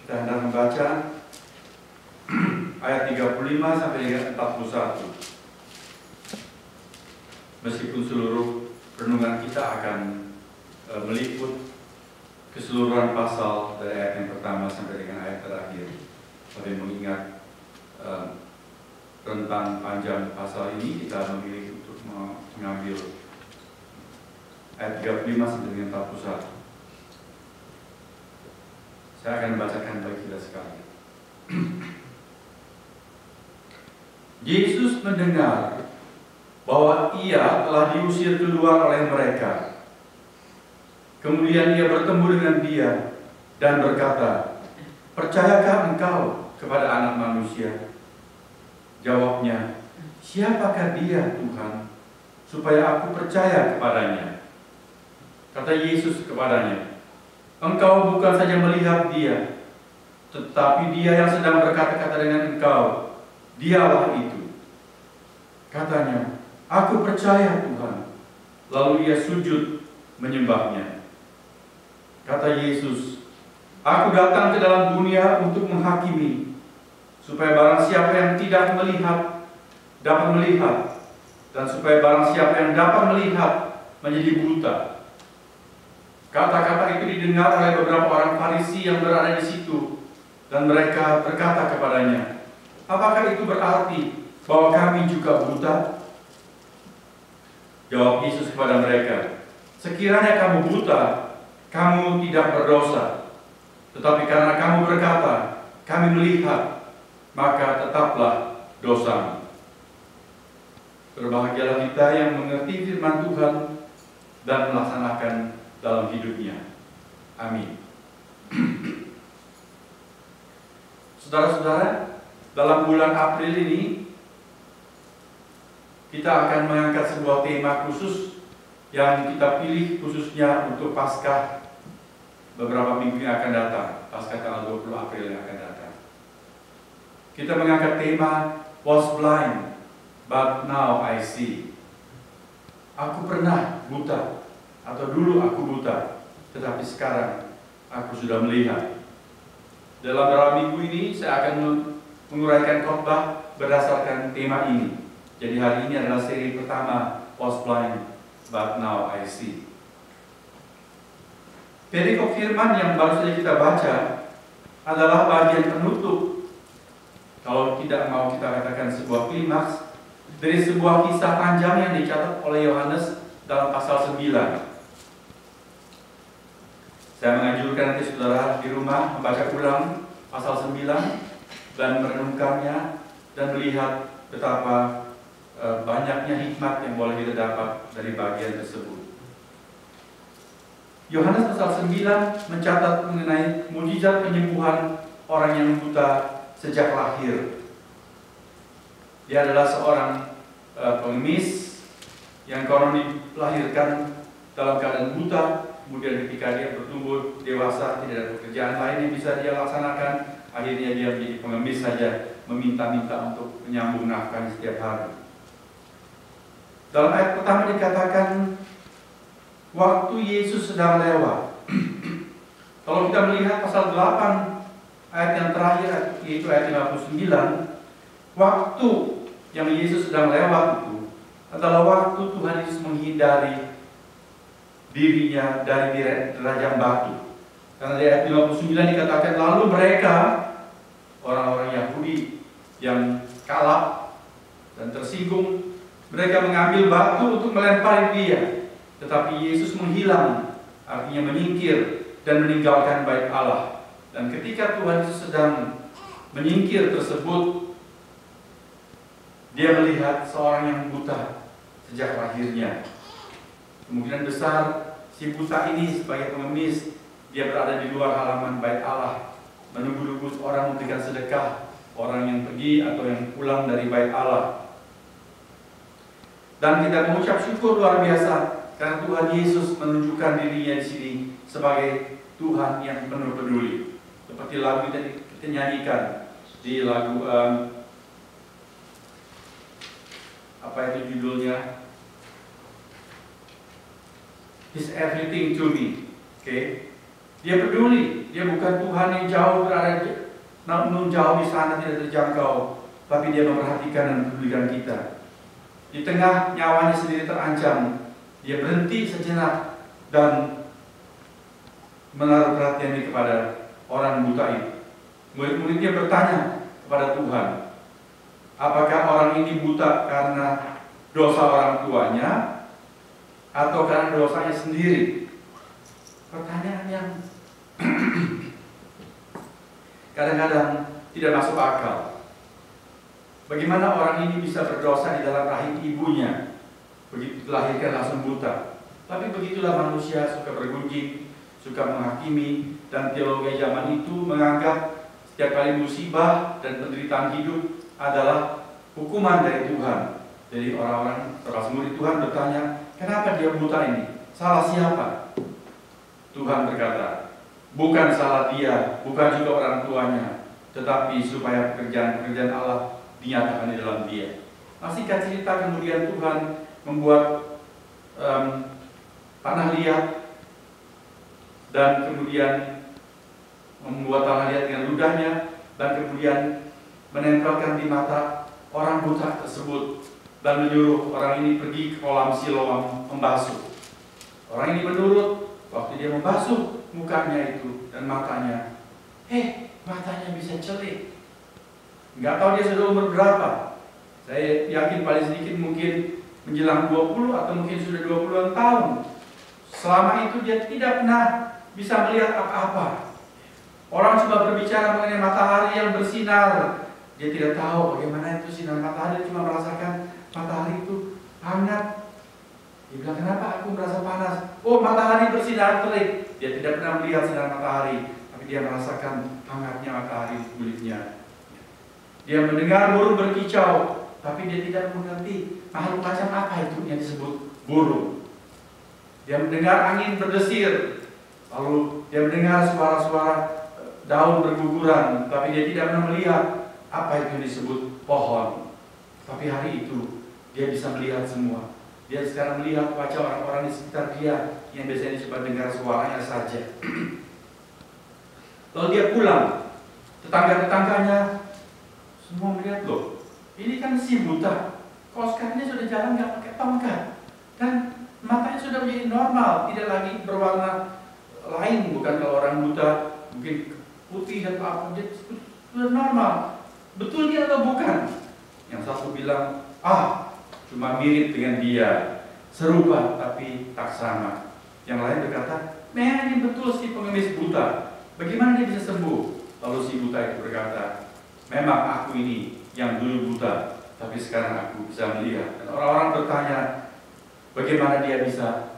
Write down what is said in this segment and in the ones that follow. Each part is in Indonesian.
Kita hendak membaca ayat 35 sampai dengan 41. Meskipun seluruh renungan kita akan meliput keseluruhan pasal dari ayat yang pertama sampai dengan ayat terakhir, tapi mengingat rentang panjang pasal ini, kita memilih untuk mengambil ayat 35 sampai dengan 41. Saya akan membacakan bagi kita sekalian. Yesus mendengar bahwa ia telah diusir keluar oleh mereka. Kemudian ia bertemu dengan dia dan berkata, "Percayakah engkau kepada Anak Manusia?" Jawabnya, "Siapakah dia, Tuhan, supaya aku percaya kepadanya?" Kata Yesus kepadanya, "Engkau bukan saja melihat dia, tetapi dia yang sedang berkata-kata dengan engkau, dialah itu." Katanya, "Aku percaya, Tuhan." Lalu ia sujud menyembahnya. Kata Yesus, "Aku datang ke dalam dunia untuk menghakimi, supaya barang siapa yang tidak melihat, dapat melihat, dan supaya barang siapa yang dapat melihat, menjadi buta." Kata-kata itu didengar oleh beberapa orang Farisi yang berada di situ, dan mereka berkata kepadanya, "Apakah itu berarti bahwa kami juga buta?" Jawab Yesus kepada mereka, "Sekiranya kamu buta, kamu tidak berdosa. Tetapi karena kamu berkata, kami melihat, maka tetaplah dosa." Berbahagialah kita yang mengerti firman Tuhan dan melaksanakan dalam hidupnya. Amin. Saudara-saudara, dalam bulan April ini kita akan mengangkat sebuah tema khusus yang kita pilih khususnya untuk Paskah beberapa minggu yang akan datang, Paskah tanggal 20 April yang akan datang. Kita mengangkat tema "Was blind, but now I see." Aku pernah buta, atau dulu aku buta, tetapi sekarang aku sudah melihat. Dalam beberapa minggu ini saya akan menguraikan khotbah berdasarkan tema ini. Jadi hari ini adalah seri pertama, "Was blind, but now I see." Perikop firman yang baru saja kita baca adalah bagian penutup, kalau tidak mau kita katakan sebuah klimaks, dari sebuah kisah panjang yang dicatat oleh Yohanes dalam pasal 9. Saya menganjurkan nanti saudara di rumah membaca ulang pasal 9 dan merenungkannya dan melihat betapa banyaknya hikmat yang boleh kita dapat dari bagian tersebut. Yohanes pasal 9 mencatat mengenai mujizat penyembuhan orang yang buta sejak lahir. Dia adalah seorang pengemis yang konon dilahirkan dalam keadaan buta. Kemudian ketika dia bertumbuh dewasa, tidak ada pekerjaan lain yang bisa dia laksanakan, akhirnya dia menjadi pengemis saja, meminta-minta untuk menyambung nafkah setiap hari. Dalam ayat pertama dikatakan, waktu Yesus sedang lewat. Kalau kita melihat pasal 8 ayat yang terakhir, yaitu ayat 59, waktu yang Yesus sedang lewat itu adalah waktu Tuhan Yesus menghindari dirinya dari derajat batu. Karena di ayat 59 dikatakan, lalu mereka, orang-orang Yahudi yang kalap dan tersinggung, mereka mengambil batu untuk melempari dia. Tetapi Yesus menghilang, artinya menyingkir dan meninggalkan bait Allah. Dan ketika Tuhan Yesus sedang menyingkir tersebut, dia melihat seorang yang buta sejak lahirnya. Kemungkinan besar si buta ini sebagai pengemis, dia berada di luar halaman bait Allah, menunggu-nunggu orang memberikan sedekah, orang yang pergi atau yang pulang dari bait Allah. Dan kita mengucap syukur luar biasa karena Tuhan Yesus menunjukkan dirinya di sini sebagai Tuhan yang penuh peduli. Seperti lagu kita nyanyikan di lagu apa itu judulnya? He's everything to me. Oke. Dia peduli. Dia bukan Tuhan yang jauh berada namun jauh di sana tidak terjangkau, tapi dia memperhatikan dan mempedulikan kita. Di tengah nyawanya sendiri terancam, dia berhenti sejenak dan menaruh perhatiannya kepada orang buta itu. Murid-muridnya bertanya kepada Tuhan, apakah orang ini buta karena dosa orang tuanya atau karena dosanya sendiri? Pertanyaan yang kadang-kadang tidak masuk akal. Bagaimana orang ini bisa berdosa di dalam rahim ibunya, begitu dilahirkan langsung buta? Tapi begitulah manusia, suka bergunjing, suka menghakimi, dan teologi zaman itu menganggap setiap kali musibah dan penderitaan hidup adalah hukuman dari Tuhan. Jadi orang-orang termasuk murid Tuhan bertanya, kenapa dia buta ini? Salah siapa? Tuhan berkata, bukan salah dia, bukan juga orang tuanya, tetapi supaya pekerjaan-pekerjaan Allah dinyatakan di dalam dia. Masihkah cerita kemudian Tuhan membuat tanah liat dan kemudian membuat tanah liat dengan ludahnya dan kemudian menempelkan di mata orang buta tersebut dan menyuruh orang ini pergi ke kolam Siloam membasuh. Orang ini menurut, waktu dia membasuh mukanya itu dan matanya, matanya bisa celik. Nggak tahu dia sudah umur berapa. Saya yakin paling sedikit mungkin menjelang 20 atau mungkin sudah 20-an tahun. Selama itu dia tidak pernah bisa melihat apa-apa. Orang cuma berbicara mengenai matahari yang bersinar. Dia tidak tahu bagaimana itu sinar matahari, cuma merasakan matahari itu hangat. Dia bilang, kenapa aku merasa panas? Oh, matahari bersinar terik. Dia tidak pernah melihat sinar matahari, tapi dia merasakan hangatnya matahari di kulitnya. Dia mendengar burung berkicau, tapi dia tidak mengerti makhluk macam apa itu yang disebut burung. Dia mendengar angin berdesir, lalu dia mendengar suara-suara daun berguguran, tapi dia tidak pernah melihat apa itu yang disebut pohon. Tapi hari itu dia bisa melihat semua. Dia sekarang melihat wajah orang-orang di sekitar dia yang biasanya cuma dengar suaranya saja. Lalu dia pulang, tetangga-tetangganya semua melihat, loh, ini kan si buta. Kalau sekarang dia sudah jalan nggak pakai tongkat, dan matanya sudah menjadi normal, tidak lagi berwarna lain. Bukan kalau orang buta mungkin putih dan apa, dia sudah normal. Betul dia atau bukan? Yang satu bilang, cuma mirip dengan dia, serupa tapi tak sama. Yang lain berkata, memang ini betul si pengemis buta. Bagaimana dia bisa sembuh? Lalu si buta itu berkata, memang aku ini yang dulu buta, tapi sekarang aku bisa melihat. Dan orang-orang bertanya, bagaimana dia bisa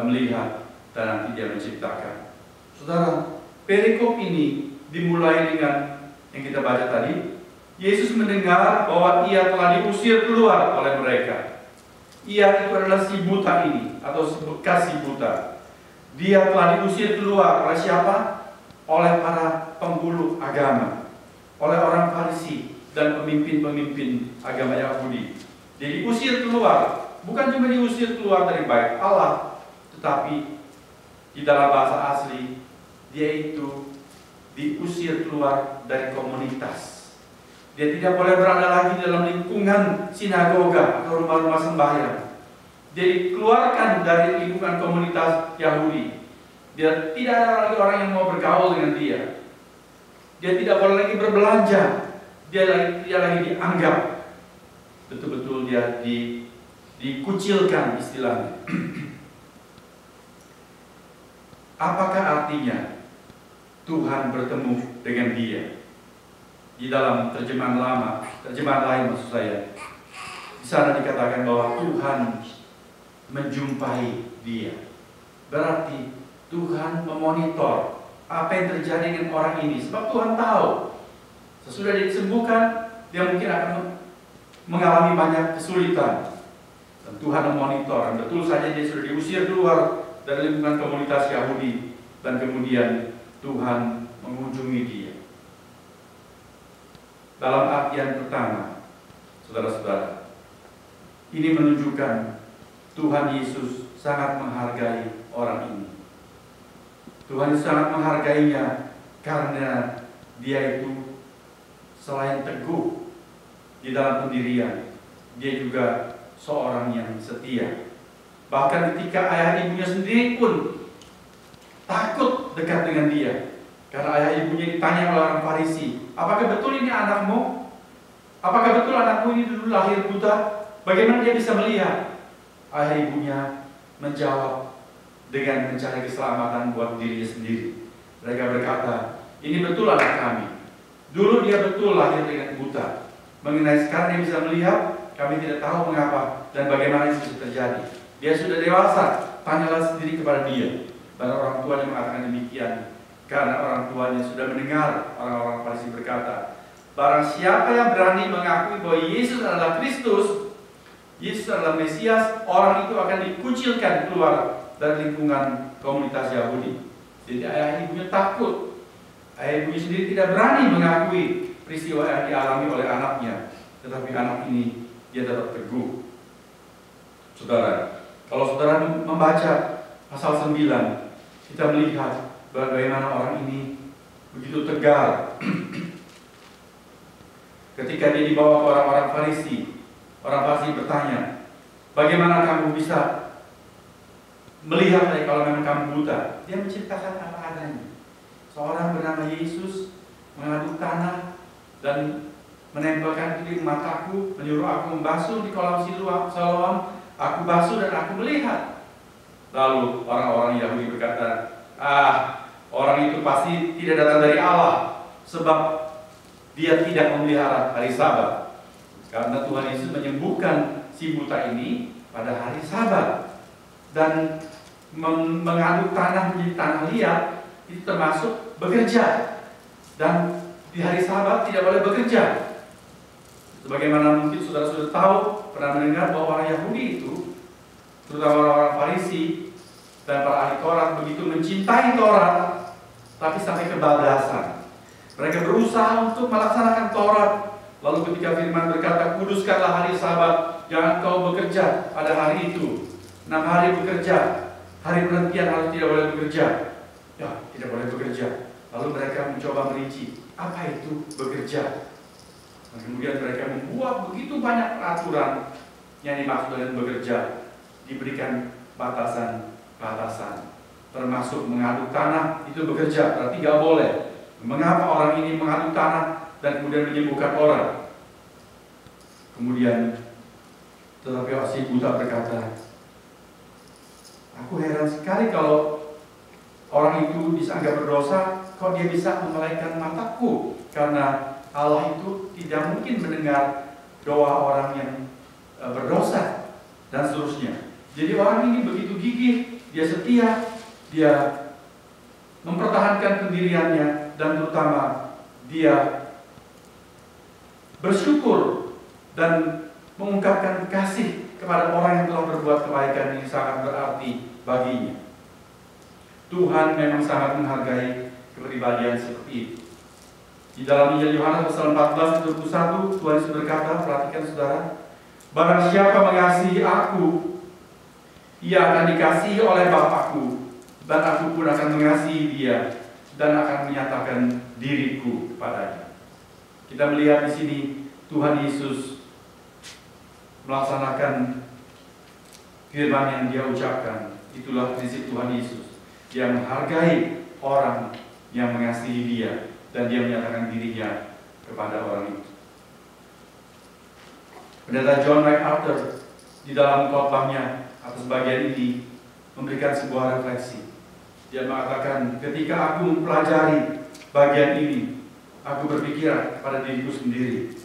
melihat dan nanti dia menciptakan. Saudara, perikop ini dimulai dengan yang kita baca tadi. Yesus mendengar bahwa ia telah diusir keluar oleh mereka. Ia itu adalah si buta ini, atau bekas si buta. Dia telah diusir keluar oleh siapa? Oleh para penghulu agama, oleh orang Farisi dan pemimpin-pemimpin agama Yahudi. Dia diusir keluar, bukan cuma diusir keluar dari bait Allah, tetapi di dalam bahasa asli dia itu diusir keluar dari komunitas. Dia tidak boleh berada lagi dalam lingkungan sinagoga atau rumah-rumah sembahyang. Dia dikeluarkan dari lingkungan komunitas Yahudi. Dia tidak ada lagi orang yang mau bergaul dengan dia. Dia tidak boleh lagi berbelanja. Dia lagi dianggap betul-betul dia dikucilkan istilahnya. Apakah artinya Tuhan bertemu dengan dia? Di dalam terjemahan lama, terjemahan lain maksud saya, di sana dikatakan bahwa Tuhan menjumpai dia. Berarti Tuhan memonitor apa yang terjadi dengan orang ini, sebab Tuhan tahu sesudah disembuhkan dia mungkin akan mengalami banyak kesulitan. Dan Tuhan memonitor, dan betul saja dia sudah diusir keluar dari lingkungan komunitas Yahudi, dan kemudian Tuhan mengunjungi dia. Dalam artian pertama, saudara-saudara, ini menunjukkan Tuhan Yesus sangat menghargai orang ini. Tuhan Yesus sangat menghargainya karena dia itu selain teguh di dalam pendirian, dia juga seorang yang setia. Bahkan ketika ayah ibunya sendiri pun takut dekat dengan dia, karena ayah ibunya ditanya oleh orang Farisi, apakah betul ini anakmu? Apakah betul anakmu ini dulu lahir buta? Bagaimana dia bisa melihat? Ayah ibunya menjawab dengan mencari keselamatan buat dirinya sendiri. Mereka berkata, ini betul anak kami. Dulu dia betul lahir dengan buta. Mengenai sekarang dia bisa melihat, kami tidak tahu mengapa dan bagaimana itu bisa terjadi. Dia sudah dewasa, tanyalah sendiri kepada dia. Dan orang tuanya mengatakan demikian, karena orang tuanya sudah mendengar orang-orang Farisi berkata, barang siapa yang berani mengakui bahwa Yesus adalah Kristus, Yesus adalah Mesias, orang itu akan dikucilkan keluar dari lingkungan komunitas Yahudi. Jadi ayah ibunya takut. Ayah ibunya sendiri tidak berani mengakui peristiwa yang dialami oleh anaknya. Tetapi anak ini dia tetap teguh. Saudara, kalau saudara membaca pasal 9, kita melihat bagaimana orang ini begitu tegar. Ketika dia dibawa ke orang-orang Farisi, orang Farisi bertanya, bagaimana kamu bisa melihat kalau memang kamu buta? Dia menceritakan apa adanya. Seorang bernama Yesus mengaduk tanah dan menempelkan di mataku, menyuruh aku membasuh di kolam Siloam. Aku basuh dan aku melihat. Lalu orang-orang Yahudi berkata, orang itu pasti tidak datang dari Allah, sebab dia tidak memelihara hari Sabat. Karena Tuhan Yesus menyembuhkan si buta ini pada hari Sabat. Dan mengaduk tanah menjadi tanah liat itu termasuk bekerja. Dan di hari Sabat tidak boleh bekerja. Sebagaimana mungkin saudara sudah tahu, pernah mendengar bahwa orang Yahudi itu, terutama orang-orang Farisi dan para ahli Taurat, begitu mencintai Taurat, tapi sampai kebablasan. Mereka berusaha untuk melaksanakan Taurat. Lalu ketika firman berkata, kuduskanlah hari Sabat, jangan kau bekerja pada hari itu. 6 hari bekerja, hari perhentian harus tidak boleh bekerja. Ya, tidak boleh bekerja. Lalu mereka mencoba merinci, apa itu bekerja? Dan kemudian mereka membuat begitu banyak peraturan yang dimaksud dengan bekerja. Diberikan batasan-batasan, termasuk mengaduk tanah itu bekerja, berarti tidak boleh. Mengapa orang ini mengaduk tanah dan kemudian menyembuhkan orang? Kemudian tetapi si buta berkata, aku heran sekali kalau orang itu disanggap berdosa, kok dia bisa memelaikan mataku? Karena Allah itu tidak mungkin mendengar doa orang yang berdosa dan seterusnya. Jadi orang ini begitu gigih, dia setia, dia mempertahankan pendiriannya, dan terutama dia bersyukur dan mengungkapkan kasih kepada orang yang telah berbuat kebaikan. Ini sangat berarti baginya. Tuhan memang sangat menghargai kepribadian seperti itu. Di dalam Injil Yohanes pasal 14 ayat 21, Tuhan Yesus berkata, perhatikan saudara, barang siapa mengasihi aku, ia akan dikasihi oleh Bapakku, dan aku pun akan mengasihi dia dan akan menyatakan diriku kepadanya. Kita melihat di sini Tuhan Yesus melaksanakan firman yang dia ucapkan. Itulah prinsip Tuhan Yesus. Dia menghargai orang yang mengasihi dia dan dia menyatakan dirinya kepada orang itu. Pendeta John MacArthur di dalam khotbahnya atas bagian ini memberikan sebuah refleksi. Dia mengatakan, ketika aku mempelajari bagian ini, aku berpikir pada diriku sendiri,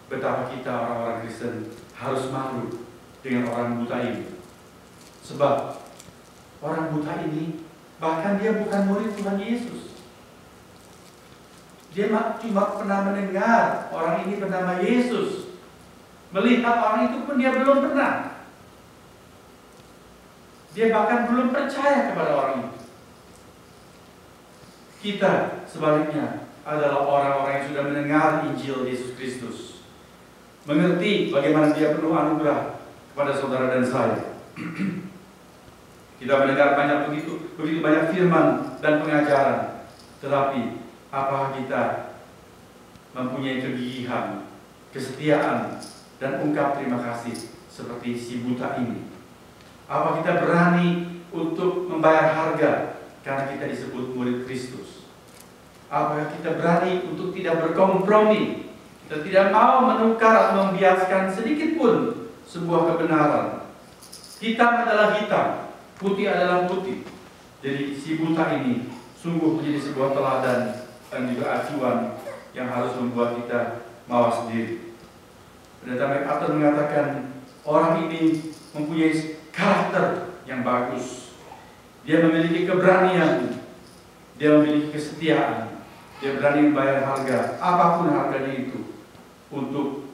betapa kita orang-orang Kristen harus malu dengan orang buta ini. Sebab orang buta ini bahkan dia bukan murid Tuhan Yesus. Dia cuma pernah mendengar orang ini bernama Yesus. Melihat orang itu pun dia belum pernah. Dia bahkan belum percaya kepada orang itu. Kita sebaliknya adalah orang-orang yang sudah mendengar Injil Yesus Kristus, mengerti bagaimana dia penuh anugerah kepada saudara dan saya. Kita mendengar begitu banyak firman dan pengajaran. Tetapi apakah kita mempunyai kegigihan, kesetiaan, dan ungkap terima kasih seperti si buta ini? Apa kita berani untuk membayar harga karena kita disebut murid Kristus? Apakah kita berani untuk tidak berkompromi dan tidak mau menukar atau membiaskan sedikit pun sebuah kebenaran? Hitam adalah hitam, putih adalah putih. Jadi si buta ini sungguh menjadi sebuah teladan dan juga acuan yang harus membuat kita mawas diri. Pendeta MacArthur mengatakan orang ini mempunyai karakter yang bagus. Dia memiliki keberanian, dia memiliki kesetiaan, dia berani membayar harga, apapun harganya itu, untuk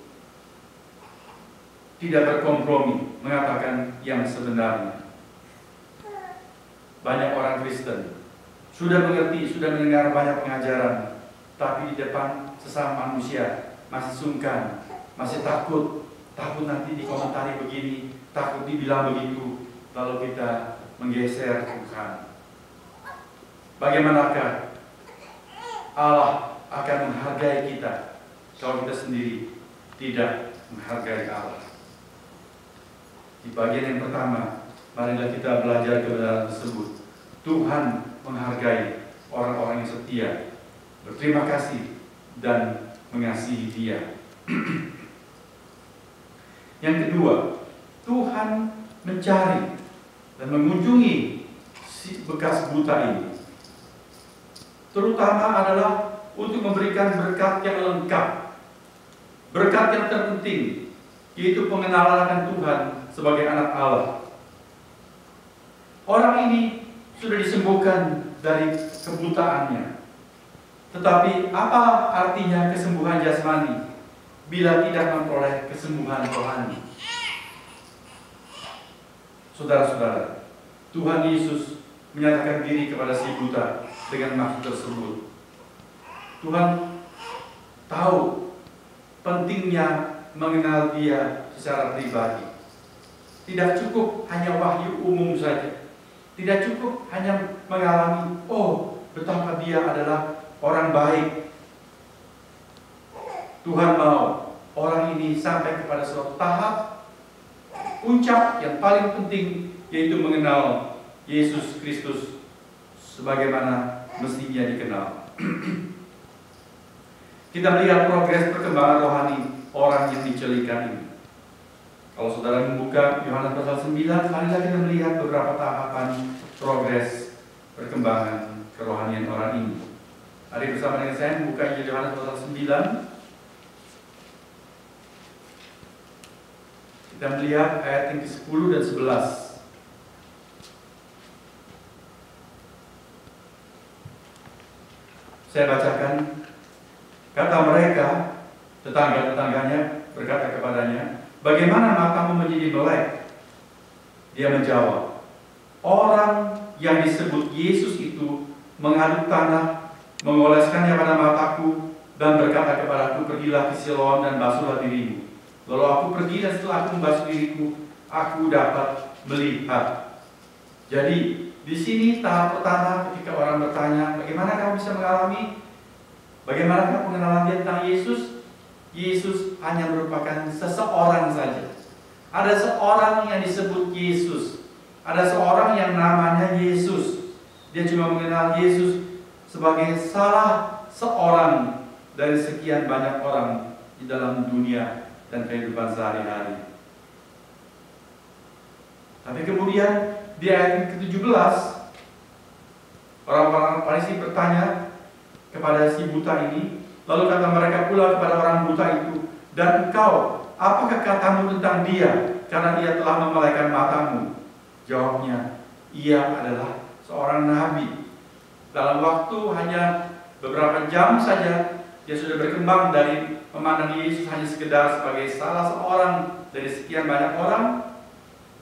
tidak berkompromi, mengatakan yang sebenarnya. Banyak orang Kristen sudah mengerti, sudah mendengar banyak pengajaran, tapi di depan sesama manusia masih sungkan, masih takut nanti dikomentari begini, takut dibilang begitu, lalu kita menggeser Tuhan. Bagaimanakah Allah akan menghargai kita kalau kita sendiri tidak menghargai Allah? Di bagian yang pertama, marilah kita belajar kebenaran tersebut. Tuhan menghargai orang-orang yang setia, berterima kasih, dan mengasihi Dia. Yang kedua, Tuhan mencari dan mengunjungi si bekas buta ini, terutama adalah untuk memberikan berkat yang lengkap, berkat yang terpenting, yaitu pengenalan akan Tuhan sebagai anak Allah. Orang ini sudah disembuhkan dari kebutaannya. Tetapi apa artinya kesembuhan jasmani bila tidak memperoleh kesembuhan rohani? Saudara-saudara, Tuhan Yesus menyatakan diri kepada si buta dengan maksud tersebut. Tuhan tahu pentingnya mengenal Dia secara pribadi. Tidak cukup hanya wahyu umum saja. Tidak cukup hanya mengalami, oh betapa dia adalah orang baik. Tuhan mau orang ini sampai kepada suatu tahap puncak yang paling penting, yaitu mengenal Yesus Kristus sebagaimana mestinya dikenal. Kita melihat progres perkembangan rohani orang yang dicelikan ini. Kalau saudara membuka Yohanes pasal 9, marilah kita melihat beberapa tahapan progres perkembangan kerohanian orang ini. Hari bersama dengan saya membuka Yohanes pasal 9. Kita melihat ayat yang ke-10 dan 11. Saya bacakan. Kata mereka, tetangga-tetangganya berkata kepadanya, "Bagaimana matamu menjadi melek?" Dia menjawab, "Orang yang disebut Yesus itu mengaduk tanah, mengoleskannya pada mataku, dan berkata kepadaku, pergilah ke Siloam dan basuhlah dirimu. Lalu aku pergi dan setelah aku membasuh diriku, aku dapat melihat." Jadi di sini tahap pertama ketika orang bertanya, bagaimana kamu bisa mengalami? Bagaimana pengenalan dia tentang Yesus? Yesus hanya merupakan seseorang saja. Ada seorang yang disebut Yesus. Ada seorang yang namanya Yesus. Dia cuma mengenal Yesus sebagai salah seorang dari sekian banyak orang di dalam dunia dan kehidupan sehari-hari. Tapi kemudian di ayat ke-17, orang-orang Farisi bertanya kepada si buta ini, lalu kata mereka pula kepada orang buta itu, "Dan engkau, apakah katamu tentang dia, karena ia telah memelaikan matamu?" Jawabnya, "Ia adalah seorang nabi. Dalam waktu hanya beberapa jam saja, dia sudah berkembang dari memandang Yesus hanya sekedar sebagai salah seorang dari sekian banyak orang.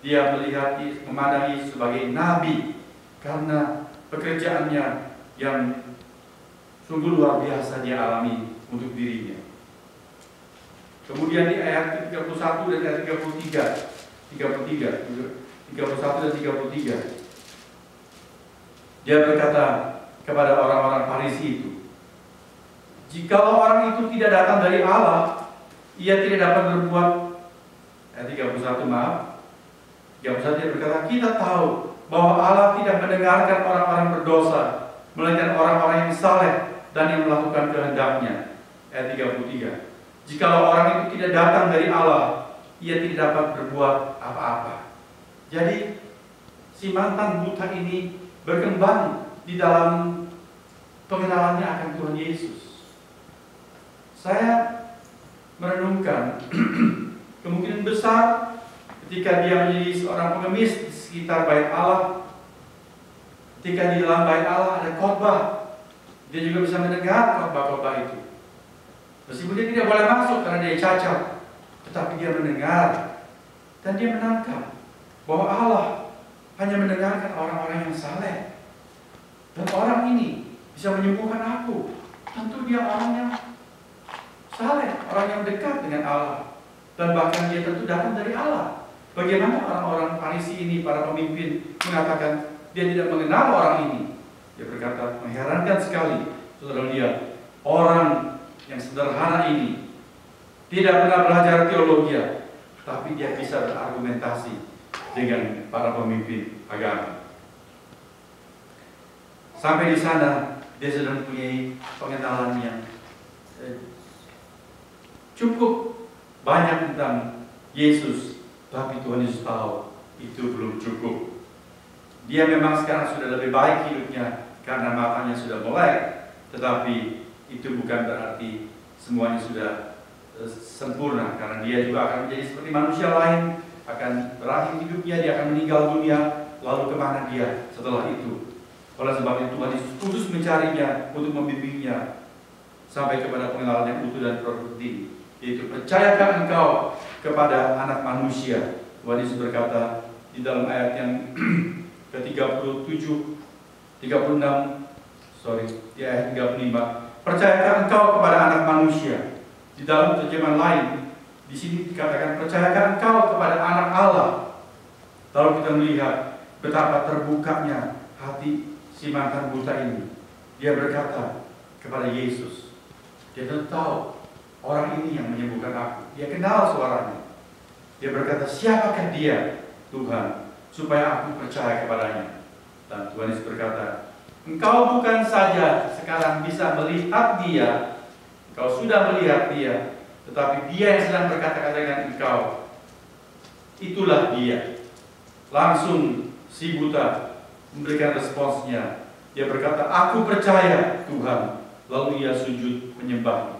Dia melihat, memandang Yesus sebagai nabi, karena pekerjaannya yang sungguh luar biasa dia alami untuk dirinya." Kemudian di ayat 31 dan ayat 31 dan 33, dia berkata, kepada orang-orang Farisi itu. Jikalau orang itu tidak datang dari Allah, ia tidak dapat berbuat. Ayat 31 maaf. 31 dia berkata, kita tahu bahwa Allah tidak mendengarkan orang-orang berdosa, melainkan orang-orang yang saleh dan yang melakukan kehendaknya. Ayat 33. Jikalau orang itu tidak datang dari Allah, ia tidak dapat berbuat apa-apa. Jadi si mantan buta ini berkembang di dalam pengenalannya akan Tuhan Yesus. Saya merenungkan kemungkinan besar ketika dia menjadi seorang pengemis di sekitar bait Allah, ketika di dalam bait Allah ada khotbah, dia juga bisa mendengar khotbah-khotbah itu. Meskipun dia tidak boleh masuk karena dia cacat, tetapi dia mendengar dan dia menangkap bahwa Allah hanya mendengarkan orang-orang yang saleh. Dan orang ini bisa menyembuhkan aku. Tentu dia orang yang saleh, orang yang dekat dengan Allah. Dan bahkan dia tentu datang dari Allah. Bagaimana orang-orang Farisi ini, para pemimpin, mengatakan dia tidak mengenal orang ini? Dia berkata, mengherankan sekali. Saudara lihat, orang yang sederhana ini tidak pernah belajar teologi, tapi dia bisa berargumentasi dengan para pemimpin agama. Sampai di sana dia sudah mempunyai pengenalan yang cukup banyak tentang Yesus, tapi Tuhan Yesus tahu itu belum cukup. Dia memang sekarang sudah lebih baik hidupnya karena matanya sudah melek, tetapi itu bukan berarti semuanya sudah sempurna, karena dia juga akan menjadi seperti manusia lain, akan berakhir hidupnya, dia akan meninggal dunia, lalu kemana dia setelah itu? Oleh sebab itu Tuhan Yesus khusus mencarinya untuk membimbingnya sampai kepada pengenalan yang utuh dan produktif, yaitu percayakah engkau kepada Anak Manusia. Tuhan Yesus berkata di dalam ayat yang ke-36, di ayat 35, percayakah engkau kepada Anak Manusia? Di dalam terjemahan lain, di sini dikatakan percayakah engkau kepada Anak Allah? Lalu kita melihat betapa terbukanya hati si mantan buta ini. Dia berkata kepada Yesus, dia tahu orang ini yang menyembuhkan aku. Dia kenal suaranya. Dia berkata, siapakah dia, Tuhan, supaya aku percaya kepadanya? Dan Tuhan Yesus berkata, engkau bukan saja sekarang bisa melihat dia, engkau sudah melihat dia, tetapi dia yang sedang berkata-kata dengan engkau, itulah dia. Langsung si buta memberikan responsnya. Dia berkata, aku percaya Tuhan. Lalu ia sujud menyembah.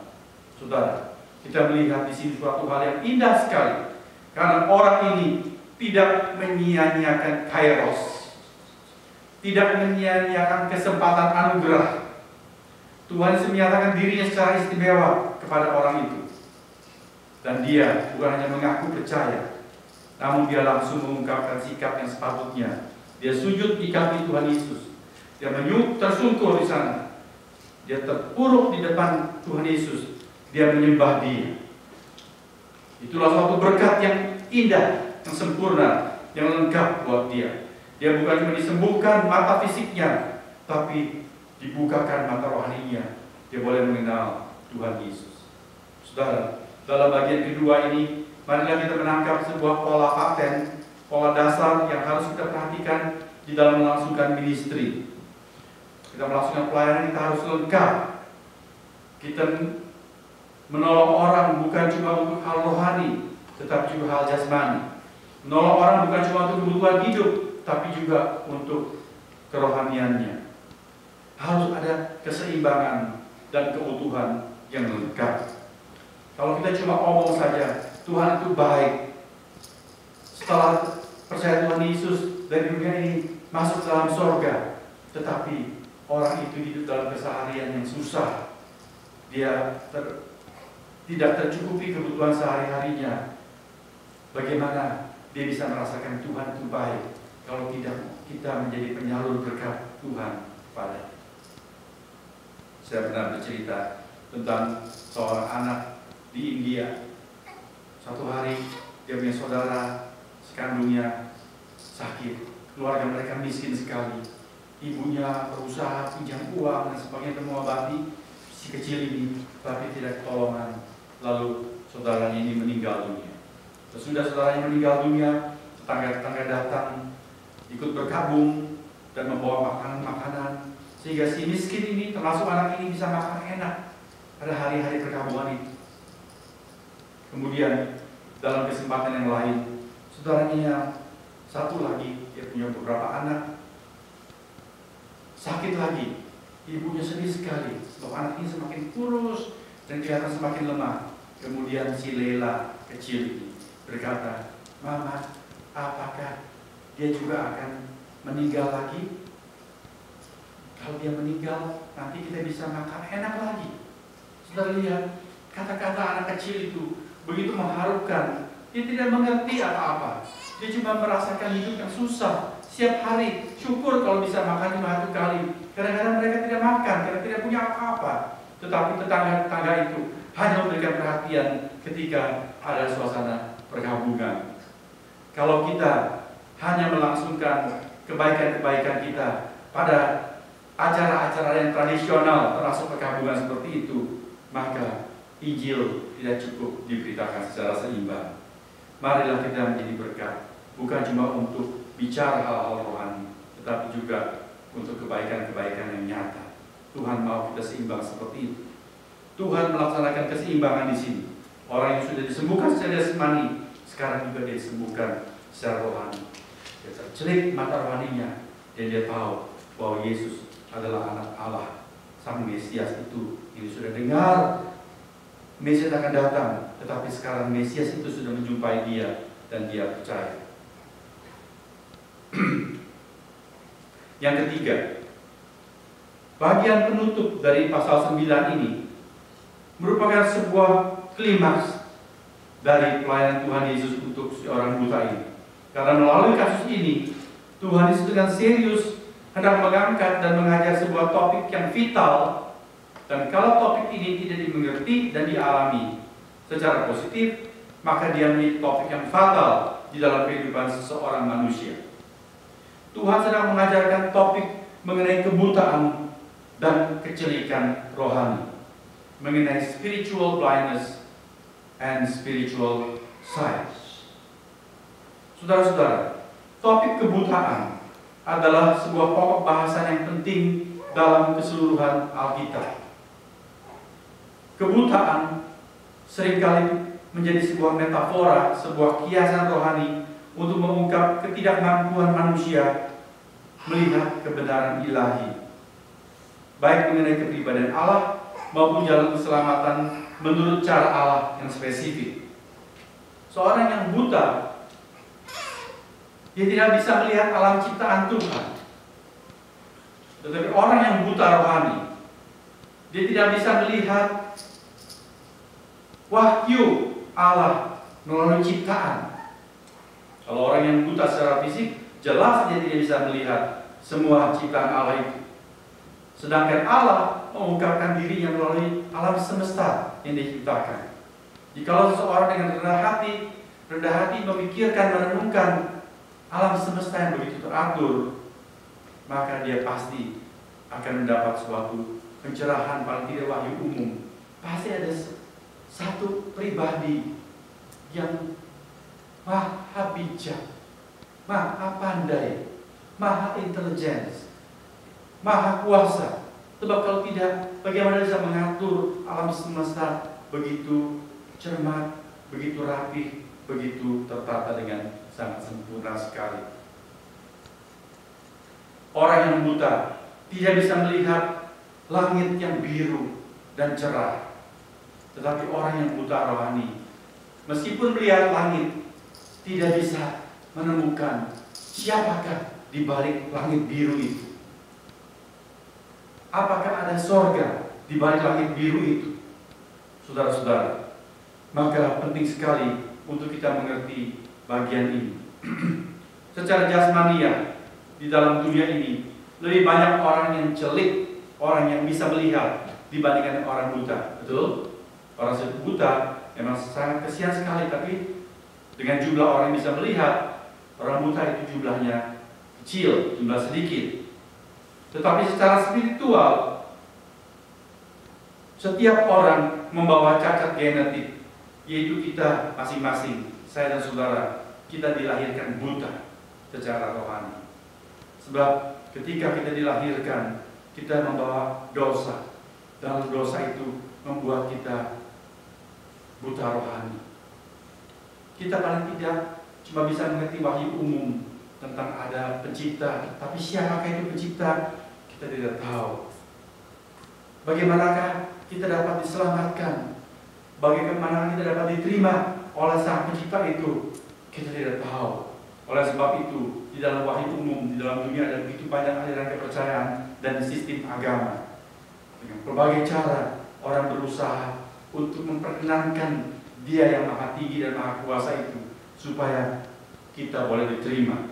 Saudara, kita melihat di sini suatu hal yang indah sekali, karena orang ini tidak menyia-nyiakan kairos, tidak menyia-nyiakan kesempatan anugerah. Tuhan menyatakan dirinya secara istimewa kepada orang itu. Dan dia bukan hanya mengaku percaya, namun dia langsung mengungkapkan sikap yang sepatutnya. Dia sujud di kaki Tuhan Yesus. Dia tersungkur di sana. Dia terpuruk di depan Tuhan Yesus. Dia menyembah dia. Itulah suatu berkat yang indah, yang sempurna, yang lengkap buat dia. Dia bukan cuma disembuhkan mata fisiknya, tapi dibukakan mata rohaninya. Dia boleh mengenal Tuhan Yesus. Saudara, dalam bagian kedua ini, marilah kita menangkap sebuah pola paten, pola dasar yang harus kita perhatikan di dalam melangsungkan ministry. Kita melangsungkan pelayanan, kita harus lengkap. Kita menolong orang bukan cuma untuk hal rohani, tetapi juga hal jasmani. Menolong orang bukan cuma untuk kebutuhan hidup, tapi juga untuk kerohaniannya. Harus ada keseimbangan dan keutuhan yang lengkap. Kalau kita cuma omong saja, Tuhan itu baik, setelah percaya Tuhan Yesus dari dunia ini masuk dalam surga, tetapi orang itu hidup dalam keseharian yang susah, dia tidak tercukupi kebutuhan sehari-harinya. Bagaimana dia bisa merasakan Tuhan itu baik kalau tidak kita menjadi penyalur berkat Tuhan pada? Saya pernah bercerita tentang seorang anak di India. Suatu hari dia punya saudara sekandungnya sakit. Keluarga mereka miskin sekali. ibunya berusaha pinjam uang dan sebagainya untuk mengobati si kecil ini, tapi tidak ketolongan. Lalu saudaranya ini meninggal dunia. Sesudah saudaranya meninggal dunia, tetangga-tetangga datang ikut berkabung dan membawa makanan-makanan, sehingga si miskin ini, termasuk anak ini, bisa makan enak pada hari-hari perkabungan itu. Kemudian dalam kesempatan yang lain, saudaranya yang satu lagi, dia punya beberapa anak, sakit lagi. Ibunya sedih sekali sebab anak ini semakin kurus dan kelihatan semakin lemah. Kemudian si Lela kecil ini berkata, "Mama, apakah dia juga akan meninggal lagi? Kalau dia meninggal, nanti kita bisa makan enak lagi." Saudara lihat, kata-kata anak kecil itu begitu mengharukan. Dia tidak mengerti apa-apa. Dia cuma merasakan hidup yang susah. Setiap hari, syukur kalau bisa makan 5 kali. Kadang-kadang mereka tidak makan karena tidak punya apa-apa. Tetapi tetangga-tetangga itu hanya memberikan perhatian ketika ada suasana perkabungan. Kalau kita hanya melangsungkan kebaikan-kebaikan kita pada acara-acara yang tradisional, termasuk perkabungan seperti itu, maka Injil tidak cukup diberitakan secara seimbang. Marilah kita menjadi berkat, bukan cuma untuk bicara hal-hal rohani, tetapi juga untuk kebaikan-kebaikan yang nyata. Tuhan mau kita seimbang seperti itu. Tuhan melaksanakan keseimbangan di sini. Orang yang sudah disembuhkan secara jasmani, sekarang juga dia disembuhkan secara rohani. Dia tercelik mata rohaninya, dan dia tahu bahwa Yesus adalah anak Allah, Sang Mesias itu. Ini sudah dengar Mesias akan datang, tetapi sekarang Mesias itu sudah menjumpai dia dan dia percaya. Yang ketiga, bagian penutup dari pasal 9 ini merupakan sebuah klimaks dari pelayanan Tuhan Yesus untuk seorang buta ini. Karena melalui kasus ini, Tuhan Yesus dengan serius hendak mengangkat dan mengajar sebuah topik yang vital. Dan kalau topik ini tidak dimengerti dan dialami secara positif, maka dia menjadi topik yang fatal di dalam kehidupan seseorang manusia. Tuhan sedang mengajarkan topik mengenai kebutaan dan kecelikan rohani, mengenai spiritual blindness and spiritual sight. Saudara-saudara, topik kebutaan adalah sebuah pokok bahasan yang penting dalam keseluruhan Alkitab. Kebutaan seringkali menjadi sebuah metafora, sebuah kiasan rohani untuk mengungkap ketidakmampuan manusia melihat kebenaran ilahi, baik mengenai kepribadian Allah maupun jalan keselamatan menurut cara Allah yang spesifik. Seorang yang buta, dia tidak bisa melihat alam ciptaan Tuhan. Tetapi orang yang buta rohani, dia tidak bisa melihat wahyu Allah melalui ciptaan. Kalau orang yang buta secara fisik, jelas dia tidak bisa melihat semua ciptaan Allah itu. Sedangkan Allah mengungkapkan dirinya melalui alam semesta yang diciptakan. Jikalau seseorang dengan rendah hati memikirkan, merenungkan alam semesta yang begitu teratur, maka dia pasti akan mendapat suatu pencerahan, paling tidak wahyu umum. Pasti ada satu pribadi yang maha bijak, maha pandai, maha intelligence, maha kuasa. Sebab kalau tidak, bagaimana bisa mengatur alam semesta begitu cermat, begitu rapih, begitu tertata dengan sangat sempurna sekali. Orang yang buta tidak bisa melihat langit yang biru dan cerah. Tetapi orang yang buta rohani, meskipun melihat langit, tidak bisa menemukan siapakah di balik langit biru itu. Apakah ada sorga di balik langit biru itu? Saudara-saudara, maka penting sekali untuk kita mengerti bagian ini. Secara jasmania, di dalam dunia ini, lebih banyak orang yang celik, orang yang bisa melihat dibandingkan orang buta. Betul? Orang buta memang sangat kesian sekali, tapi dengan jumlah orang yang bisa melihat, orang buta itu jumlahnya kecil, jumlah sedikit. Tetapi secara spiritual, setiap orang membawa cacat genetik, yaitu kita masing-masing, saya dan saudara, kita dilahirkan buta secara rohani. Sebab ketika kita dilahirkan, kita membawa dosa, dan dosa itu membuat kita buta rohani. Kita paling tidak cuma bisa mengerti wahyu umum tentang ada pencipta, tapi siapakah itu pencipta? Kita tidak tahu. Bagaimanakah kita dapat diselamatkan? Bagaimana kita dapat diterima oleh sang pencipta itu? Kita tidak tahu. Oleh sebab itu, di dalam wahyu umum, di dalam dunia ada begitu banyak aliran kepercayaan dan sistem agama. Dengan berbagai cara, orang berusaha untuk memperkenankan Dia yang maha tinggi dan maha kuasa itu, supaya kita boleh diterima.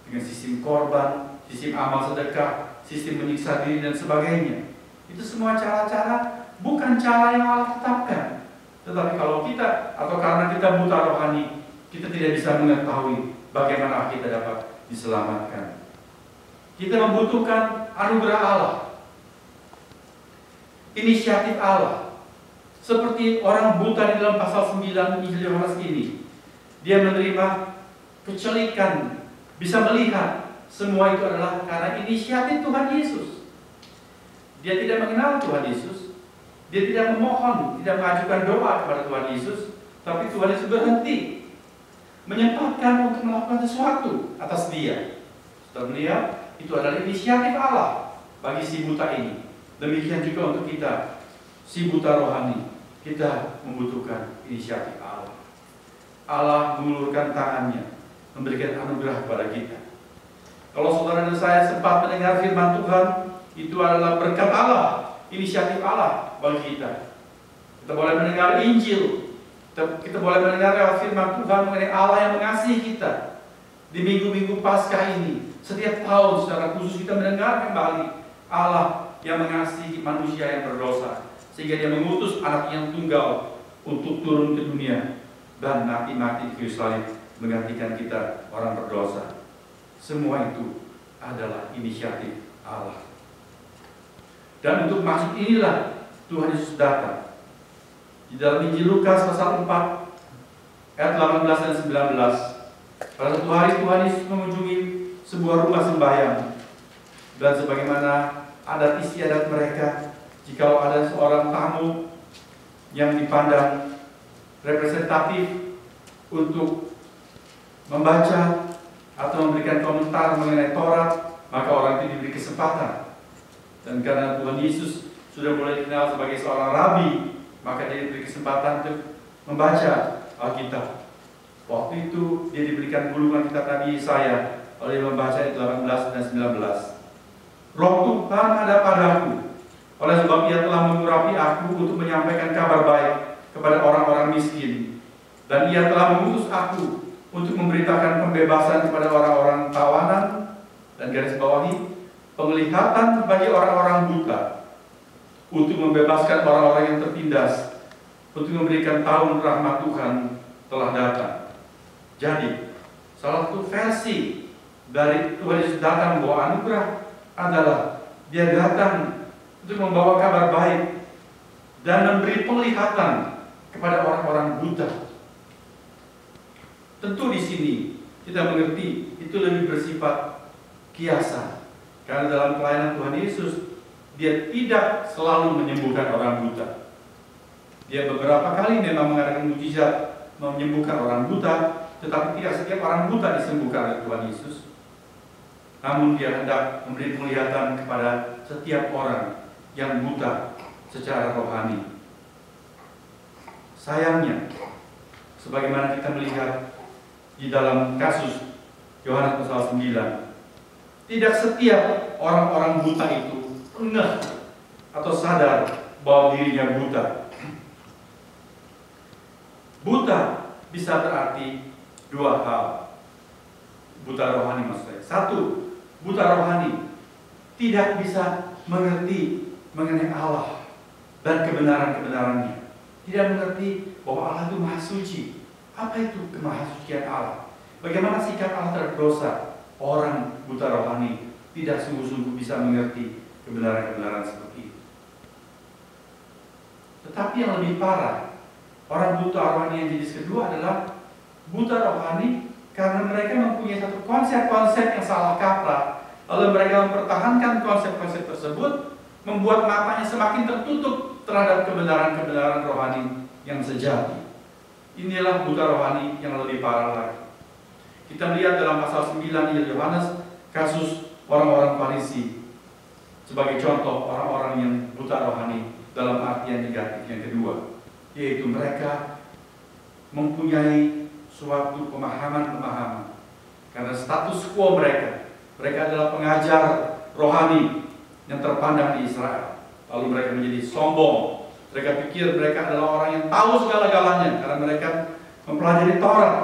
Dengan sistem korban, sistem amal sedekah, sistem menyiksa diri dan sebagainya. Itu semua cara-cara bukan cara yang Allah tetapkan. Tetapi kalau kita, atau karena kita buta rohani, kita tidak bisa mengetahui bagaimana kita dapat diselamatkan. Kita membutuhkan anugerah Allah, inisiatif Allah. Seperti orang buta di dalam pasal 9 Injil Yohanes ini. Dia menerima kecelikan, bisa melihat. Semua itu adalah karena inisiatif Tuhan Yesus. Dia tidak mengenal Tuhan Yesus. Dia tidak memohon, tidak mengajukan doa kepada Tuhan Yesus. Tapi Tuhan Yesus berhenti, menyempatkan untuk melakukan sesuatu atas dia. Setelah melihat, itu adalah inisiatif Allah bagi si buta ini. Demikian juga untuk kita, si buta rohani. Kita membutuhkan inisiatif Allah. Allah mengulurkan tangannya, memberikan anugerah kepada kita. Kalau saudara dan saya sempat mendengar firman Tuhan, itu adalah berkat Allah, inisiatif Allah bagi kita. Kita boleh mendengar Injil, kita boleh mendengar lewat firman Tuhan mengenai Allah yang mengasihi kita. Di minggu-minggu Paskah ini, setiap tahun secara khusus kita mendengar kembali Allah yang mengasihi manusia yang berdosa, sehingga Dia mengutus anak yang tunggal untuk turun ke dunia dan mati di kayu salib menggantikan kita orang berdosa. Semua itu adalah inisiatif Allah. Dan untuk maksud inilah Tuhan Yesus datang. Di dalam Injil Lukas pasal 4 ayat 18 dan 19, pada satu hari Tuhan Yesus mengunjungi sebuah rumah sembahyang, dan sebagaimana adat istiadat mereka, jika ada seorang tamu yang dipandang representatif untuk membaca atau memberikan komentar mengenai Taurat, maka orang itu diberi kesempatan. Dan karena Tuhan Yesus sudah mulai dikenal sebagai seorang rabi, maka dia diberi kesempatan untuk membaca Alkitab. Waktu itu dia diberikan gulungan kitab Nabi Yesaya oleh membaca ayat 18 dan 19. Roh Tuhan ada padaku, oleh sebab Ia telah mengurapi aku untuk menyampaikan kabar baik kepada orang-orang miskin, dan Ia telah mengutus aku untuk memberitakan pembebasan kepada orang-orang tawanan, dan garis bawahi, penglihatan bagi orang-orang buta, untuk membebaskan orang-orang yang tertindas, untuk memberikan tahun rahmat Tuhan telah datang. Jadi, salah satu versi dari Tuhan Yesus datang membawa anugerah adalah Dia datang untuk membawa kabar baik dan memberi penglihatan kepada orang-orang buta. Tentu di sini kita mengerti itu lebih bersifat kiasan, karena dalam pelayanan Tuhan Yesus Dia tidak selalu menyembuhkan orang buta. Dia beberapa kali memang mengadakan mujizat menyembuhkan orang buta, tetapi tidak setiap orang buta disembuhkan oleh Tuhan Yesus. Namun Dia hendak memberi penglihatan kepada setiap orang yang buta secara rohani. Sayangnya, sebagaimana kita melihat di dalam kasus Yohanes pasal 9, tidak setiap orang-orang buta itu ngeh atau sadar bahwa dirinya buta. Buta bisa berarti dua hal. Buta rohani maksudnya. Satu, buta rohani tidak bisa mengerti mengenai Allah dan kebenaran-kebenarannya. Tidak mengerti bahwa Allah itu maha suci. Apa itu kemahasucian Allah? Bagaimana sikap Allah terhadap dosa? Orang buta rohani tidak sungguh-sungguh bisa mengerti kebenaran-kebenaran seperti itu. Tetapi yang lebih parah, orang buta rohani yang jenis kedua adalah buta rohani karena mereka mempunyai satu konsep-konsep yang salah kaprah, lalu mereka mempertahankan konsep-konsep tersebut, membuat matanya semakin tertutup terhadap kebenaran-kebenaran rohani yang sejati. Inilah buta rohani yang lebih parah lagi. Kita lihat dalam pasal 9 Injil Yohanes, kasus orang-orang Farisi sebagai contoh orang-orang yang buta rohani dalam artian negatif yang kedua, yaitu mereka mempunyai suatu pemahaman-pemahaman karena status quo mereka adalah pengajar rohani yang terpandang di Israel, lalu mereka menjadi sombong. Mereka pikir mereka adalah orang yang tahu segala-galanya karena mereka mempelajari Taurat.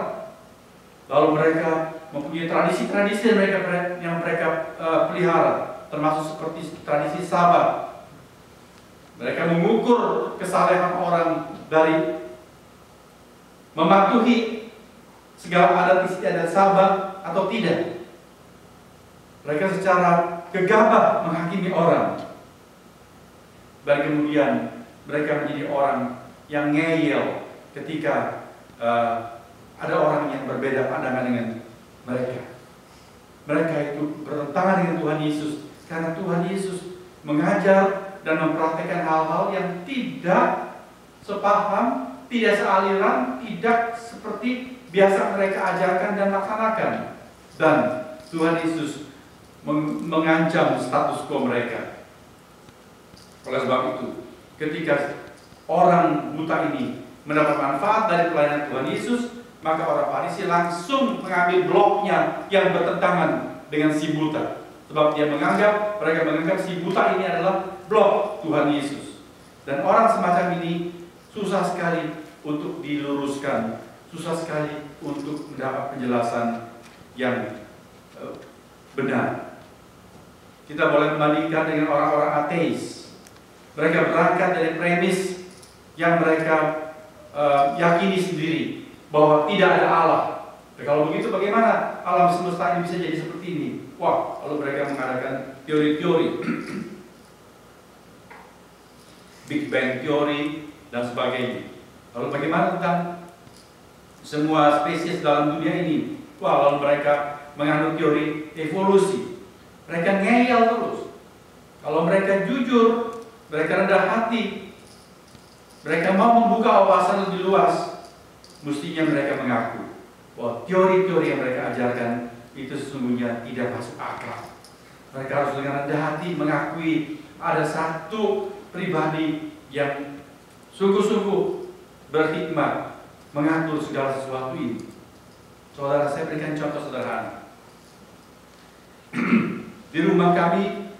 Lalu mereka mempunyai tradisi-tradisi yang mereka pelihara, termasuk seperti tradisi Sabat. Mereka mengukur kesalehan orang dari mematuhi segala adat istiadat Sabat atau tidak. Mereka secara gegabah menghakimi orang. Dan kemudian mereka menjadi orang yang ngeyel ketika ada orang yang berbeda pandangan dengan mereka. Mereka itu bertentangan dengan Tuhan Yesus karena Tuhan Yesus mengajar dan mempraktikkan hal-hal yang tidak sepaham, tidak sealiran, tidak seperti biasa mereka ajarkan dan laksanakan. Dan Tuhan Yesus mengancam status quo mereka. Oleh sebab itu, ketika orang buta ini mendapat manfaat dari pelayanan Tuhan Yesus, maka orang Farisi langsung mengambil bloknya yang bertentangan dengan si buta. Sebab mereka menganggap si buta ini adalah blok Tuhan Yesus. Dan orang semacam ini susah sekali untuk diluruskan, susah sekali untuk mendapat penjelasan yang benar. Kita boleh membandingkan dengan orang-orang ateis. Mereka berangkat dari premis yang mereka yakini sendiri bahwa tidak ada Allah. Kalau begitu bagaimana alam semesta ini bisa jadi seperti ini? Wah, lalu mereka mengadakan teori-teori Big Bang teori dan sebagainya. Lalu bagaimana tentang semua spesies dalam dunia ini? Wah, lalu mereka menganut teori evolusi. Mereka ngeyel terus. Kalau mereka jujur, mereka rendah hati, mereka mau membuka wawasan lebih luas, mestinya mereka mengaku bahwa teori-teori yang mereka ajarkan itu sesungguhnya tidak masuk akal. Mereka harus dengan rendah hati mengakui ada satu pribadi yang sungguh-sungguh berhikmat mengatur segala sesuatu ini. Saudara, saya berikan contoh sederhana. Di rumah kami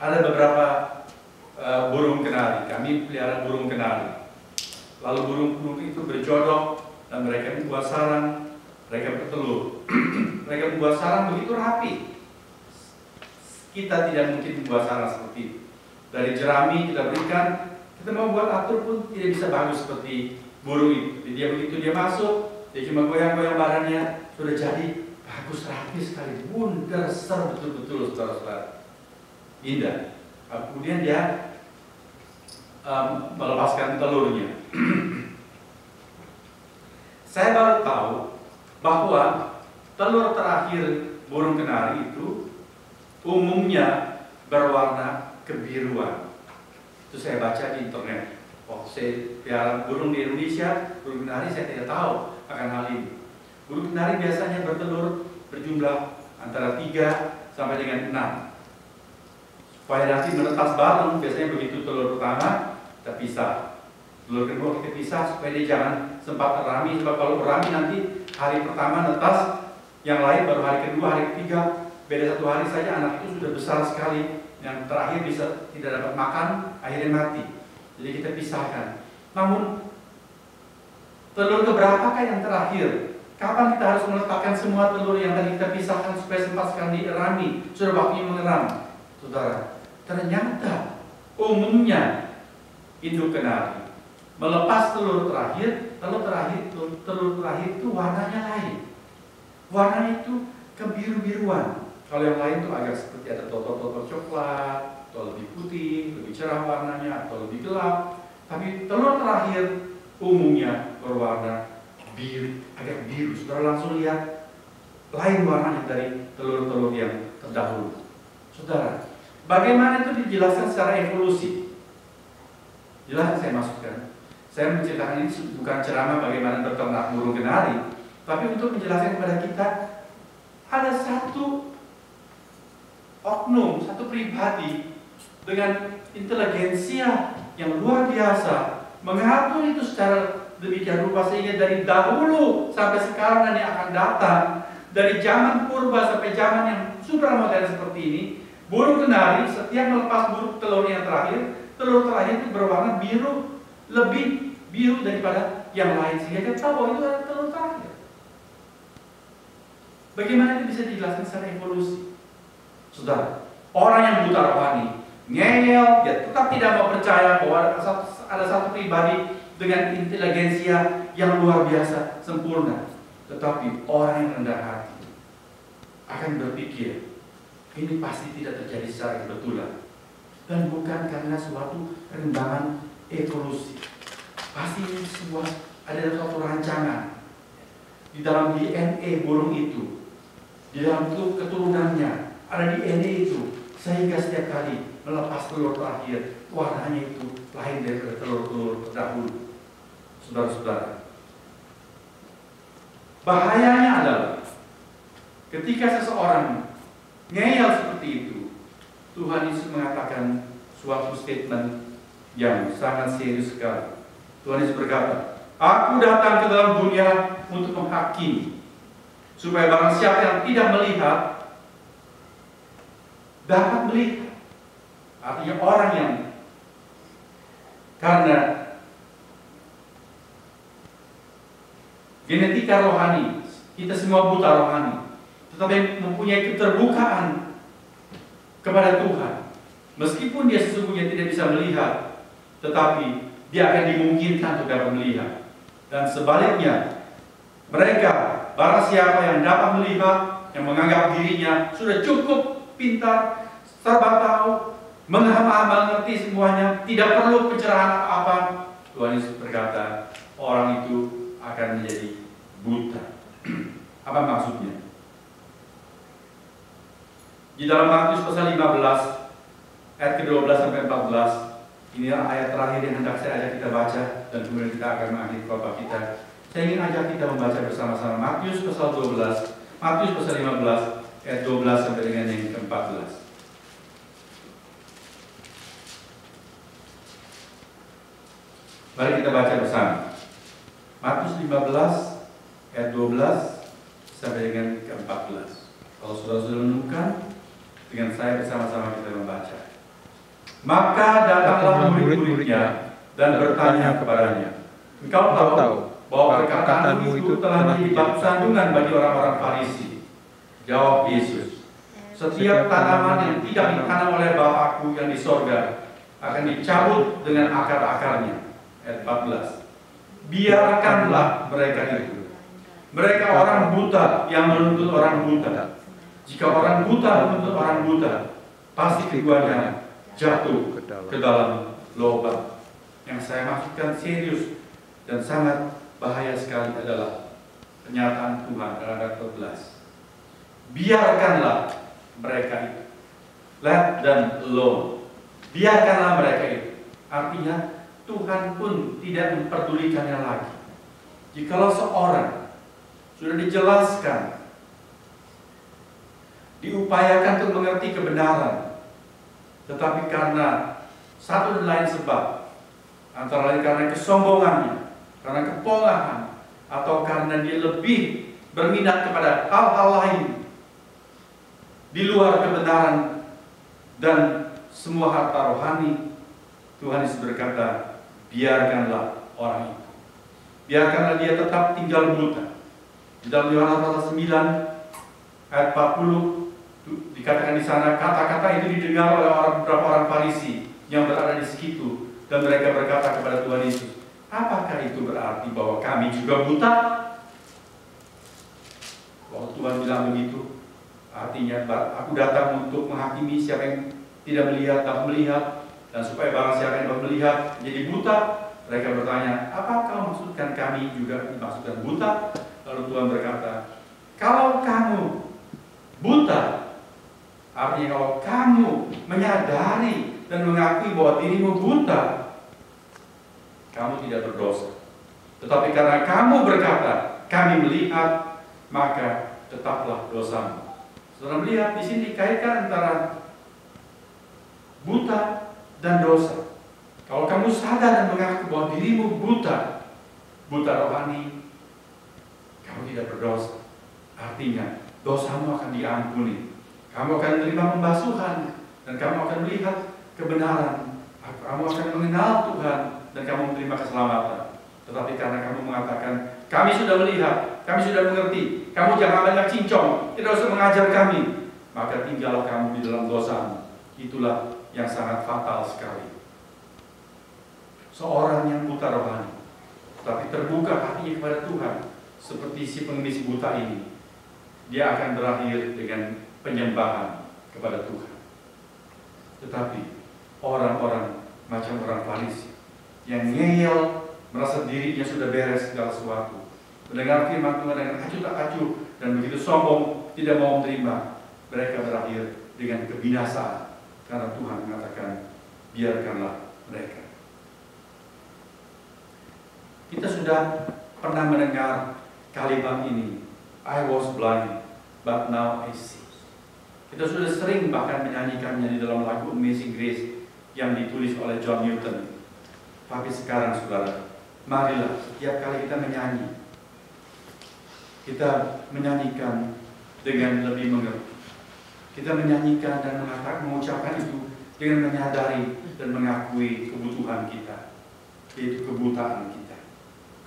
ada beberapa burung kenari. Kami pelihara burung kenari. Lalu burung-burung itu berjodoh dan mereka membuat sarang, mereka bertelur. Mereka membuat sarang begitu rapi. Kita tidak mungkin membuat sarang seperti itu. Dari jerami kita berikan, kita mau buat atur pun tidak bisa bagus seperti burung itu. Dia begitu dia masuk, dia cuma goyang-goyang badannya, sudah jadi bagus, rapi sekali, bundar, ser betul-betul, saudara-saudara. Indah. Kemudian dia melepaskan telurnya. Saya baru tahu bahwa telur terakhir burung kenari itu umumnya berwarna kebiruan. Itu saya baca di internet. Waktu saya pelihara burung di Indonesia, burung kenari saya tidak tahu akan hal ini. Burung kenari biasanya bertelur berjumlah antara 3 sampai dengan 6. Supaya nanti menetas bareng, biasanya begitu telur pertama kita pisah, telur kedua kita pisah supaya dia jangan sempat terami. Sebab kalau berami nanti hari pertama netas, yang lain baru hari kedua, hari ketiga, beda 1 hari saja anak itu sudah besar sekali. Yang terakhir bisa tidak dapat makan, akhirnya mati. Jadi kita pisahkan. Namun telur keberapakah yang terakhir? Kapan kita harus meletakkan semua telur yang tadi kita pisahkan supaya sempat sekali dirami? Sudah waktunya mengeram, saudara. Ternyata umumnya induk kenari melepas telur terakhir itu warnanya lain. Warnanya itu kebiru-biruan. Kalau yang lain tuh agak seperti ada totor-totor coklat, atau lebih putih, lebih cerah warnanya, atau lebih gelap. Tapi telur terakhir umumnya berwarna biru, agak biru. Saudara langsung lihat lain warnanya dari telur-telur yang terdahulu. Saudara, bagaimana itu dijelaskan secara evolusi? Jelas saya masukkan. Saya menceritakan ini bukan ceramah bagaimana berternak burung kenari, tapi untuk menjelaskan kepada kita ada satu oknum, satu pribadi dengan inteligensia yang luar biasa mengatur itu secara demikian rupa sehingga dari dahulu sampai sekarang dan yang akan datang, dari zaman purba sampai zaman yang super modern seperti ini, burung kenari setiap melepas telurnya yang terakhir, telur terakhir itu berwarna biru, lebih biru daripada yang lain sehingga kita tahu bahwa itu adalah telur terakhir. Bagaimana itu bisa dijelaskan secara evolusi? Saudara, orang yang buta rohani, ngeyel, dia tetap tidak mau percaya bahwa ada satu pribadi dengan inteligensia yang luar biasa, sempurna. Tetapi orang yang rendah hati akan berpikir, ini pasti tidak terjadi secara kebetulan. Dan bukan karena suatu perkembangan evolusi. Pasti ini ada suatu rancangan. Di dalam DNA burung itu, di dalam keturunannya, ada DNA itu, sehingga setiap kali melepas telur terakhir, warnanya itu lain daripada telur-telur terdahulu. Saudara-saudara, bahayanya adalah ketika seseorang ngeyel seperti itu, Tuhan Yesus mengatakan suatu statement yang sangat serius sekali. Tuhan Yesus berkata, "Aku datang ke dalam dunia untuk menghakimi, supaya barang siapa yang tidak melihat dapat melihat." Artinya orang yang karena genetika rohani, kita semua buta rohani, tetapi mempunyai keterbukaan kepada Tuhan. Meskipun dia sesungguhnya tidak bisa melihat, tetapi dia akan dimungkinkan untuk dapat melihat. Dan sebaliknya, mereka, barang siapa yang dapat melihat, yang menganggap dirinya sudah cukup pintar, serba tahu, mengerti semuanya, tidak perlu pencerahan apa-apa, Tuhan Yesus berkata, orang itu akan menjadi buta. Apa maksudnya? Di dalam Matius pasal 15 ayat ke-12 sampai 14, inilah ayat terakhir yang hendak saya ajak kita baca dan kemudian kita akan mengakhiri khotbah kita. Saya ingin ajak kita membaca bersama-sama Matius pasal 12, Matius pasal 15 ayat 12 sampai dengan yang ke-14. Mari kita baca bersama. Matius 15 ayat 12 sampai dengan ke-14. Kalau saudara-saudara menemukan, dengan saya bersama-sama kita membaca. Maka datanglah murid-muridnya dan bertanya kepadanya, "Engkau tahu bahwa perkataanmu itu telah menjadi batu sandungan bagi orang-orang Farisi?" Jawab Yesus, "Setiap tanaman yang tidak ditanam oleh Bapakku yang di sorga akan dicabut dengan akar-akarnya." Ayat 14. "Biarkanlah mereka itu. Mereka orang buta yang menuntut orang buta. Jika orang buta menuntut orang buta, pasti keduanya jatuh ke dalam lubang." Yang saya maksudkan serius dan sangat bahaya sekali adalah pernyataan Tuhan dalam ayat 14. Biarkanlah mereka itu. Let them alone. Biarkanlah mereka itu. Artinya Tuhan pun tidak memperdulikannya lagi. Jikalau seorang sudah dijelaskan, diupayakan untuk mengerti kebenaran, tetapi karena satu dan lain sebab, antara lain karena kesombongannya, karena kepongahan, atau karena dia lebih berminat kepada hal-hal lain di luar kebenaran dan semua harta rohani, Tuhan Yesus berkata, biarkanlah orang itu. Biarkanlah dia tetap tinggal buta. Di dalam Yohanes pasal 9 ayat 40 dikatakan di sana, kata-kata itu didengar oleh beberapa orang Farisi yang berada di situ, dan mereka berkata kepada Tuhan Yesus, "Apakah itu berarti bahwa kami juga buta?" Waktu Tuhan bilang begitu, Artinya aku datang untuk menghakimi siapa yang tidak melihat, tak melihat, dan supaya barang siapa yang dapat melihat jadi buta. Mereka bertanya, apa kau maksudkan kami juga dimaksudkan buta? Lalu Tuhan berkata, kalau kamu buta, artinya kalau kamu menyadari dan mengakui bahwa dirimu buta, kamu tidak berdosa. Tetapi karena kamu berkata, kami melihat, maka tetaplah dosamu. Saudara melihat di sini kaitkan antara buta dan dosa. Kalau kamu sadar dan mengaku bahwa dirimu buta rohani, kamu tidak berdosa. Artinya dosamu akan diampuni. Kamu akan menerima pembasuhan dan kamu akan melihat kebenaran. Kamu akan mengenal Tuhan dan kamu menerima keselamatan. Tetapi karena kamu mengatakan, kami sudah melihat, kami sudah mengerti, kamu jangan banyak cincong, tidak usah mengajar kami, maka tinggallah kamu di dalam dosamu. Itulah yang sangat fatal sekali. Seorang yang buta rohani, tapi terbuka hatinya kepada Tuhan, seperti si pengemis buta ini, dia akan berakhir dengan penyembahan kepada Tuhan. Tetapi orang-orang macam orang Farisi yang ngeyel, merasa dirinya sudah beres segala sesuatu, mendengar firman Tuhan dengan acuh tak acuh dan begitu sombong, tidak mau menerima, mereka berakhir dengan kebinasaan karena Tuhan mengatakan, biarkanlah mereka. Kita sudah pernah mendengar kalimat ini, I was blind, but now I see. Kita sudah sering bahkan menyanyikannya di dalam lagu Amazing Grace yang ditulis oleh John Newton. Tapi sekarang saudara, marilah setiap kali kita menyanyi, kita menyanyikan dengan lebih mengerti. Kita menyanyikan dan mengucapkan itu dengan menyadari dan mengakui kebutuhan kita, yaitu kebutaan kita.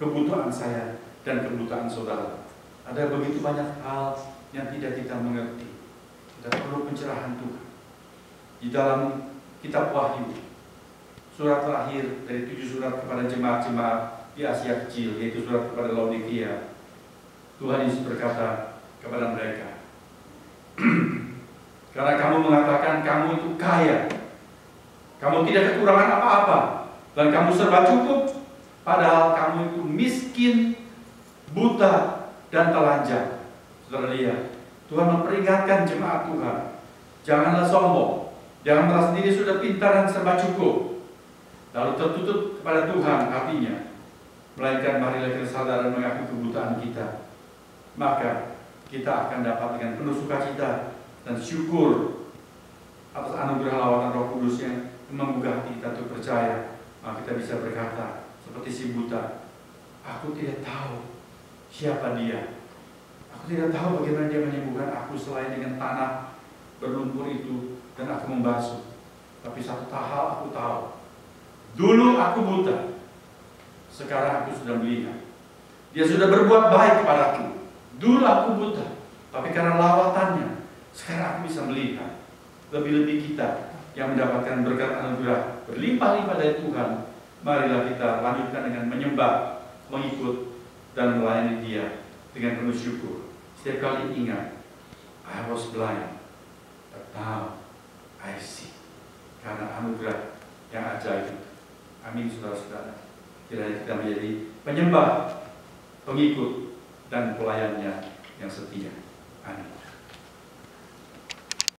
Kebutuhan saya dan kebutuhan saudara. Ada begitu banyak hal yang tidak kita mengerti. Kita perlu pencerahan Tuhan. Di dalam kitab Wahyu, surat terakhir dari 7 surat kepada jemaat-jemaat di Asia Kecil, yaitu surat kepada Laodikia, Tuhan Yesus berkata kepada mereka, karena kamu mengatakan kamu itu kaya, kamu tidak kekurangan apa-apa, dan kamu serba cukup, padahal kamu itu miskin, buta, dan telanjang. Saudara lihat, Tuhan memperingatkan jemaat Tuhan, janganlah sombong, jangan merasa diri sudah pintar dan serba cukup, lalu tertutup kepada Tuhan hatinya, melainkan marilah kita sadar dan mengaku kebutaan kita. Maka kita akan dapat dengan penuh sukacita dan syukur atas anugerah lawatan Roh Kudus yang menggugah hati kita untuk percaya. Maka kita bisa berkata seperti si buta, aku tidak tahu siapa dia, aku tidak tahu bagaimana dia menyembuhkan aku selain dengan tanah berlumpur itu dan aku membasuh. Tapi satu hal aku tahu, dulu aku buta, sekarang aku sudah melihat. Dia sudah berbuat baik kepadaku. Dulu aku buta, tapi karena lawatannya, sekarang aku bisa melihat. Lebih-lebih kita yang mendapatkan berkat anugerah berlimpah-limpah dari Tuhan, marilah kita lanjutkan dengan menyembah, mengikut, dan melayani Dia dengan penuh syukur. Setiap kali ingat, I was blind, but now I see. Karena anugerah yang ajaib. Amin, saudara-saudara. Kiranya kita menjadi penyembah, pengikut, dan pelayannya yang setia. Amin.